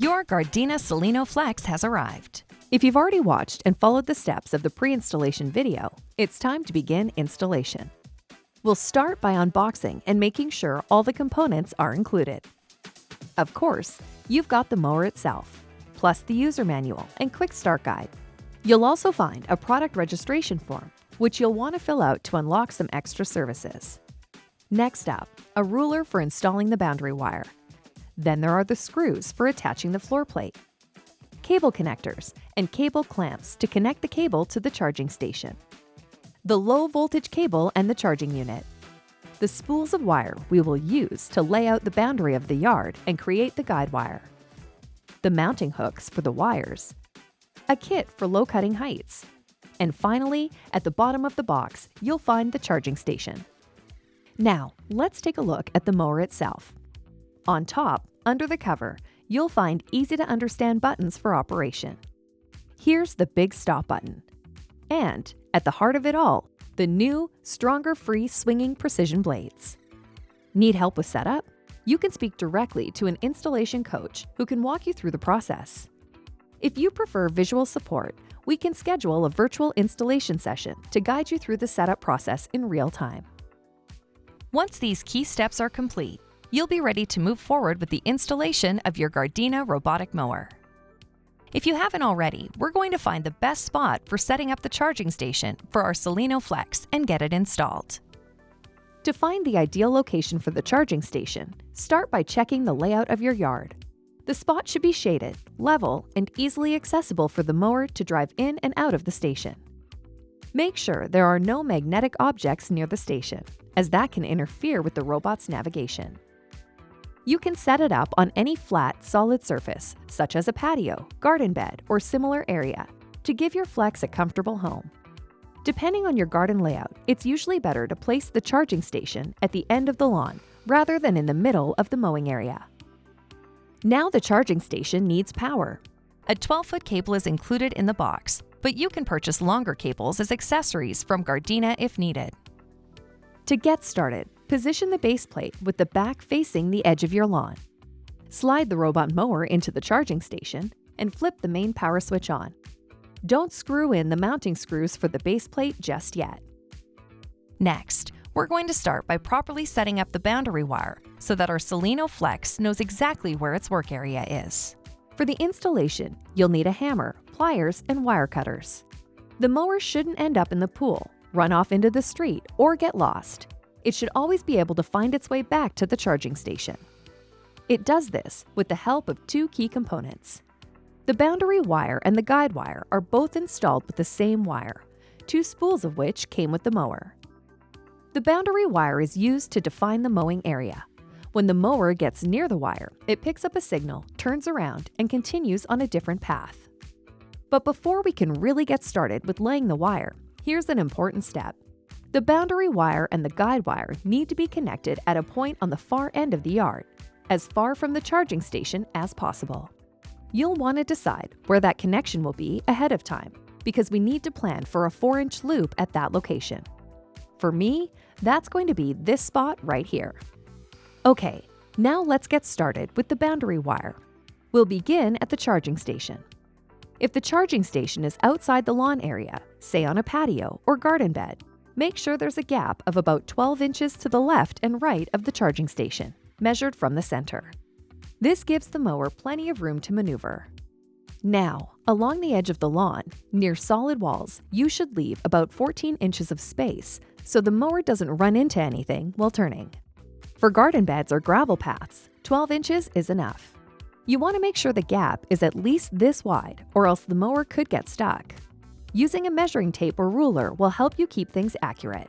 Your GARDENA SILENO Flex has arrived. If you've already watched and followed the steps of the pre-installation video, it's time to begin installation. We'll start by unboxing and making sure all the components are included. Of course, you've got the mower itself, plus the user manual and quick start guide. You'll also find a product registration form, which you'll want to fill out to unlock some extra services. Next up, a ruler for installing the boundary wire. Then there are the screws for attaching the floor plate, cable connectors, and cable clamps to connect the cable to the charging station, the low voltage cable and the charging unit, the spools of wire we will use to lay out the boundary of the yard and create the guide wire, the mounting hooks for the wires, a kit for low cutting heights, and finally, at the bottom of the box, you'll find the charging station. Now, let's take a look at the mower itself. On top, under the cover, you'll find easy-to-understand buttons for operation. Here's the big stop button. And, at the heart of it all, the new, stronger free swinging precision blades. Need help with setup? You can speak directly to an installation coach who can walk you through the process. If you prefer visual support, we can schedule a virtual installation session to guide you through the setup process in real time. Once these key steps are complete, you'll be ready to move forward with the installation of your GARDENA robotic mower. If you haven't already, we're going to find the best spot for setting up the charging station for our SILENO Flex and get it installed. To find the ideal location for the charging station, start by checking the layout of your yard. The spot should be shaded, level, and easily accessible for the mower to drive in and out of the station. Make sure there are no magnetic objects near the station, as that can interfere with the robot's navigation. You can set it up on any flat, solid surface, such as a patio, garden bed, or similar area, to give your Flex a comfortable home. Depending on your garden layout, it's usually better to place the charging station at the end of the lawn rather than in the middle of the mowing area. Now the charging station needs power. A 12-foot cable is included in the box, but you can purchase longer cables as accessories from GARDENA if needed. To get started, position the base plate with the back facing the edge of your lawn. Slide the robot mower into the charging station and flip the main power switch on. Don't screw in the mounting screws for the base plate just yet. Next, we're going to start by properly setting up the boundary wire so that our SILENO Flex knows exactly where its work area is. For the installation, you'll need a hammer, pliers, and wire cutters. The mower shouldn't end up in the pool, run off into the street, or get lost. It should always be able to find its way back to the charging station. It does this with the help of two key components. The boundary wire and the guide wire are both installed with the same wire, two spools of which came with the mower. The boundary wire is used to define the mowing area. When the mower gets near the wire, it picks up a signal, turns around, and continues on a different path. But before we can really get started with laying the wire, here's an important step. The boundary wire and the guide wire need to be connected at a point on the far end of the yard, as far from the charging station as possible. You'll want to decide where that connection will be ahead of time, because we need to plan for a 4-inch loop at that location. For me, that's going to be this spot right here. Okay, now let's get started with the boundary wire. We'll begin at the charging station. If the charging station is outside the lawn area, say on a patio or garden bed, make sure there's a gap of about 12 inches to the left and right of the charging station, measured from the center. This gives the mower plenty of room to maneuver. Now, along the edge of the lawn, near solid walls, you should leave about 14 inches of space so the mower doesn't run into anything while turning. For garden beds or gravel paths, 12 inches is enough. You want to make sure the gap is at least this wide, or else the mower could get stuck. Using a measuring tape or ruler will help you keep things accurate.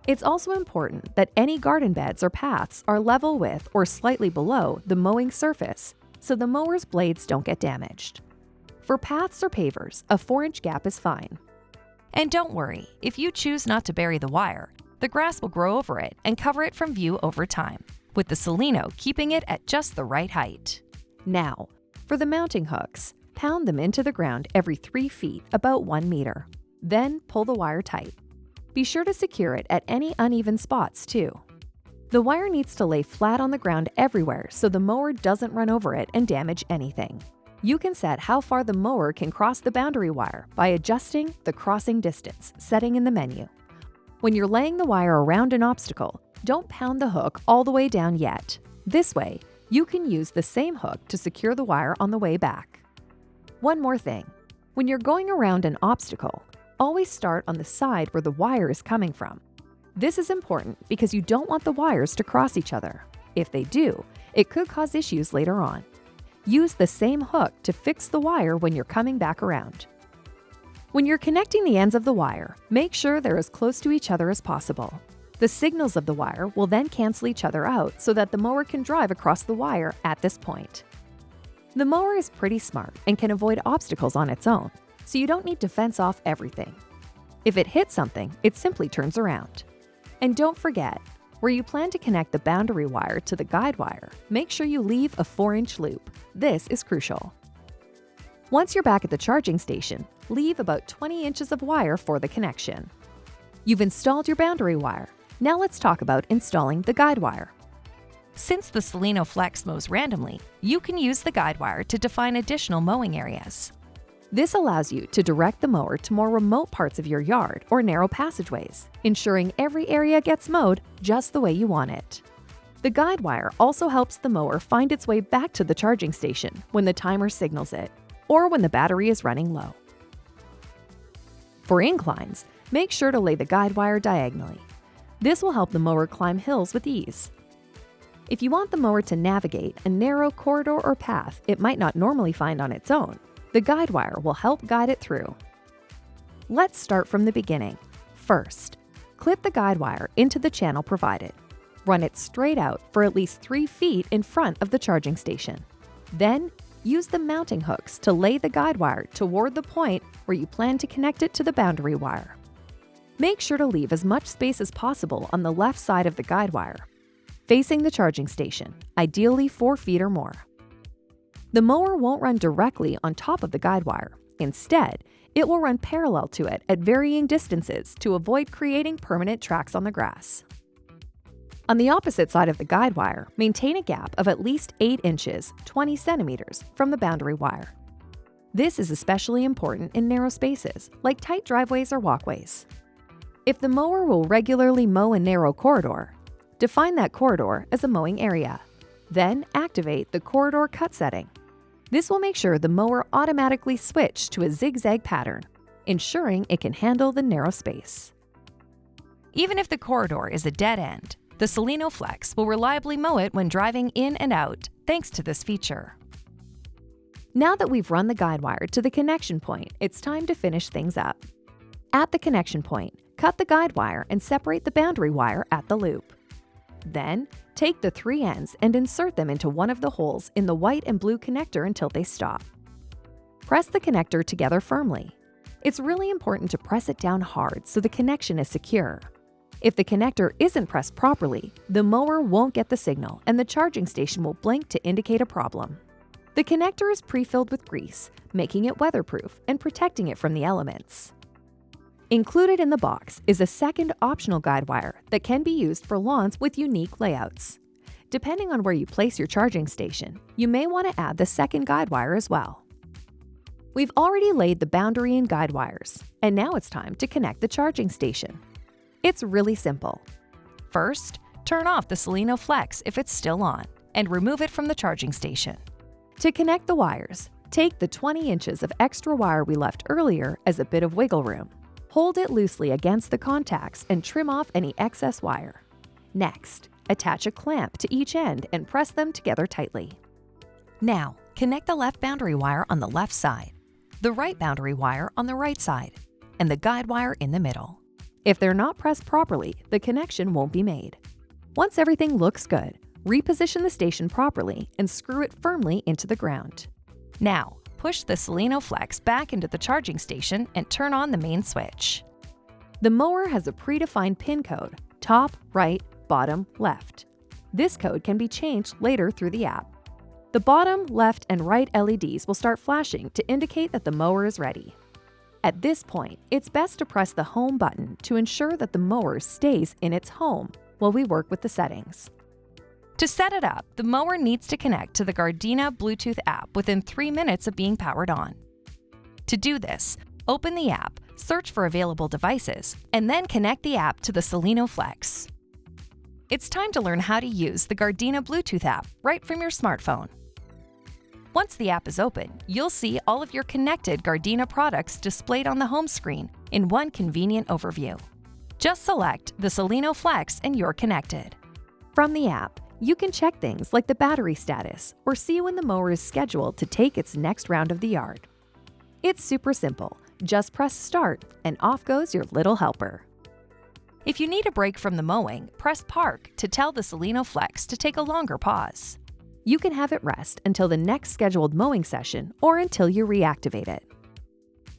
It's also important that any garden beds or paths are level with or slightly below the mowing surface, so the mower's blades don't get damaged. For paths or pavers, a 4-inch gap is fine. And don't worry, if you choose not to bury the wire, the grass will grow over it and cover it from view over time, with the SILENO keeping it at just the right height. Now, for the mounting hooks, pound them into the ground every 3 feet, about 1 meter. Then pull the wire tight. Be sure to secure it at any uneven spots too. The wire needs to lay flat on the ground everywhere so the mower doesn't run over it and damage anything. You can set how far the mower can cross the boundary wire by adjusting the crossing distance setting in the menu. When you're laying the wire around an obstacle, don't pound the hook all the way down yet. This way, you can use the same hook to secure the wire on the way back. One more thing. When you're going around an obstacle, always start on the side where the wire is coming from. This is important because you don't want the wires to cross each other. If they do, it could cause issues later on. Use the same hook to fix the wire when you're coming back around. When you're connecting the ends of the wire, make sure they're as close to each other as possible. The signals of the wire will then cancel each other out so that the mower can drive across the wire at this point. The mower is pretty smart and can avoid obstacles on its own, so you don't need to fence off everything. If it hits something, it simply turns around. And don't forget, where you plan to connect the boundary wire to the guide wire, make sure you leave a 4-inch loop. This is crucial. Once you're back at the charging station, leave about 20 inches of wire for the connection. You've installed your boundary wire. Now let's talk about installing the guide wire. Since the SILENO Flex mows randomly, you can use the guide wire to define additional mowing areas. This allows you to direct the mower to more remote parts of your yard or narrow passageways, ensuring every area gets mowed just the way you want it. The guide wire also helps the mower find its way back to the charging station when the timer signals it, or when the battery is running low. For inclines, make sure to lay the guide wire diagonally. This will help the mower climb hills with ease. If you want the mower to navigate a narrow corridor or path it might not normally find on its own, the guide wire will help guide it through. Let's start from the beginning. First, clip the guide wire into the channel provided. Run it straight out for at least 3 feet in front of the charging station. Then, use the mounting hooks to lay the guide wire toward the point where you plan to connect it to the boundary wire. Make sure to leave as much space as possible on the left side of the guide wire, facing the charging station, ideally 4 feet or more. The mower won't run directly on top of the guide wire. Instead, it will run parallel to it at varying distances to avoid creating permanent tracks on the grass. On the opposite side of the guide wire, maintain a gap of at least 8 inches, 20 centimeters, from the boundary wire. This is especially important in narrow spaces, like tight driveways or walkways. If the mower will regularly mow a narrow corridor, define that corridor as a mowing area. Then activate the corridor cut setting. This will make sure the mower automatically switches to a zigzag pattern, ensuring it can handle the narrow space. Even if the corridor is a dead end, the SILENO Flex will reliably mow it when driving in and out, thanks to this feature. Now that we've run the guide wire to the connection point, it's time to finish things up. At the connection point, cut the guide wire and separate the boundary wire at the loop. Then, take the 3 ends and insert them into one of the holes in the white and blue connector until they stop. Press the connector together firmly. It's really important to press it down hard so the connection is secure. If the connector isn't pressed properly, the mower won't get the signal and the charging station will blink to indicate a problem. The connector is pre-filled with grease, making it weatherproof and protecting it from the elements. Included in the box is a second optional guide wire that can be used for lawns with unique layouts. Depending on where you place your charging station, you may want to add the second guide wire as well. We've already laid the boundary and guide wires, and now it's time to connect the charging station. It's really simple. First, turn off the SILENO Flex if it's still on, and remove it from the charging station. To connect the wires, take the 20 inches of extra wire we left earlier as a bit of wiggle room. Hold it loosely against the contacts and trim off any excess wire. Next, attach a clamp to each end and press them together tightly. Now, connect the left boundary wire on the left side, the right boundary wire on the right side, and the guide wire in the middle. If they're not pressed properly, the connection won't be made. Once everything looks good, reposition the station properly and screw it firmly into the ground. Now, push the SILENO Flex back into the charging station and turn on the main switch. The mower has a predefined pin code: top, right, bottom, left. This code can be changed later through the app. The bottom, left, and right LEDs will start flashing to indicate that the mower is ready. At this point, it's best to press the home button to ensure that the mower stays in its home while we work with the settings. To set it up, the mower needs to connect to the Gardena Bluetooth app within 3 minutes of being powered on. To do this, open the app, search for available devices, and then connect the app to the SILENO Flex. It's time to learn how to use the Gardena Bluetooth app right from your smartphone. Once the app is open, you'll see all of your connected Gardena products displayed on the home screen in one convenient overview. Just select the SILENO Flex and you're connected. From the app, you can check things like the battery status or see when the mower is scheduled to take its next round of the yard. It's super simple. Just press start and off goes your little helper. If you need a break from the mowing, press park to tell the SILENO Flex to take a longer pause. You can have it rest until the next scheduled mowing session or until you reactivate it.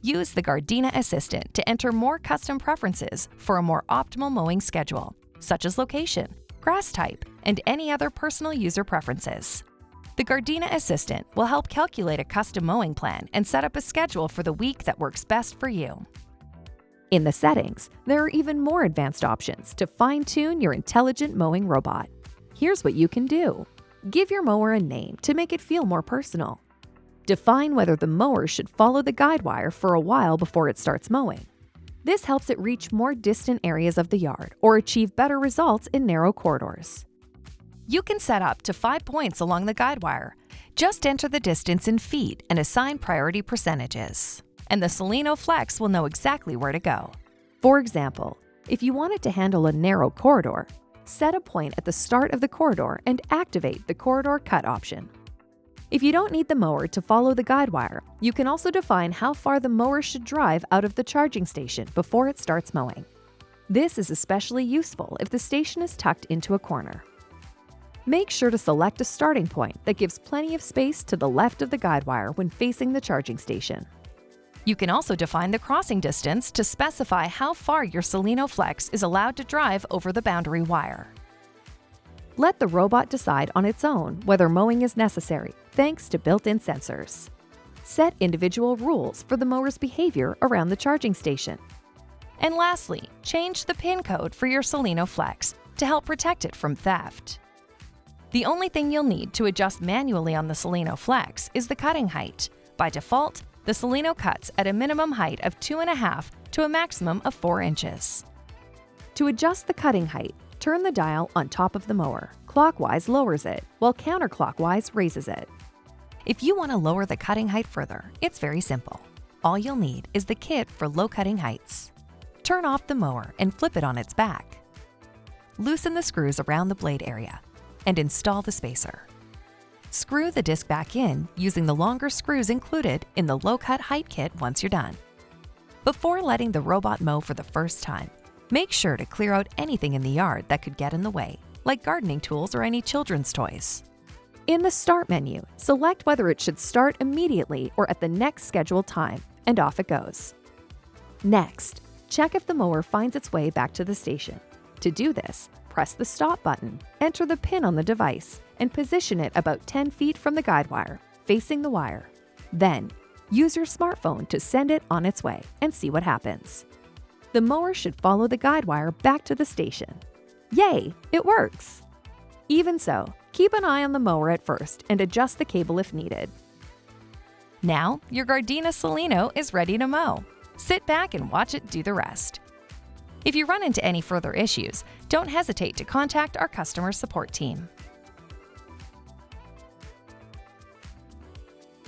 Use the Gardena Assistant to enter more custom preferences for a more optimal mowing schedule, such as location, grass type, and any other personal user preferences. The Gardena Assistant will help calculate a custom mowing plan and set up a schedule for the week that works best for you. In the settings, there are even more advanced options to fine-tune your intelligent mowing robot. Here's what you can do. Give your mower a name to make it feel more personal. Define whether the mower should follow the guide wire for a while before it starts mowing. This helps it reach more distant areas of the yard or achieve better results in narrow corridors. You can set up to 5 points along the guide wire. Just enter the distance in feet and assign priority percentages. And the SILENO Flex will know exactly where to go. For example, if you want it to handle a narrow corridor, set a point at the start of the corridor and activate the corridor cut option. If you don't need the mower to follow the guide wire, you can also define how far the mower should drive out of the charging station before it starts mowing. This is especially useful if the station is tucked into a corner. Make sure to select a starting point that gives plenty of space to the left of the guide wire when facing the charging station. You can also define the crossing distance to specify how far your SILENO Flex is allowed to drive over the boundary wire. Let the robot decide on its own whether mowing is necessary, thanks to built-in sensors. Set individual rules for the mower's behavior around the charging station. And lastly, change the PIN code for your SILENO Flex to help protect it from theft. The only thing you'll need to adjust manually on the SILENO Flex is the cutting height. By default, the SILENO cuts at a minimum height of 2.5 to a maximum of 4 inches. To adjust the cutting height, turn the dial on top of the mower. Clockwise lowers it, while counterclockwise raises it. If you want to lower the cutting height further, it's very simple. All you'll need is the kit for low cutting heights. Turn off the mower and flip it on its back. Loosen the screws around the blade area and install the spacer. Screw the disc back in using the longer screws included in the low cut height kit once you're done. Before letting the robot mow for the first time, make sure to clear out anything in the yard that could get in the way, like gardening tools or any children's toys. In the Start menu, select whether it should start immediately or at the next scheduled time, and off it goes. Next, check if the mower finds its way back to the station. To do this, press the Stop button, enter the pin on the device, and position it about 10 feet from the guide wire, facing the wire. Then, use your smartphone to send it on its way and see what happens. The mower should follow the guide wire back to the station. Yay, it works! Even so, keep an eye on the mower at first and adjust the cable if needed. Now, your Gardena SILENO is ready to mow. Sit back and watch it do the rest. If you run into any further issues, don't hesitate to contact our customer support team.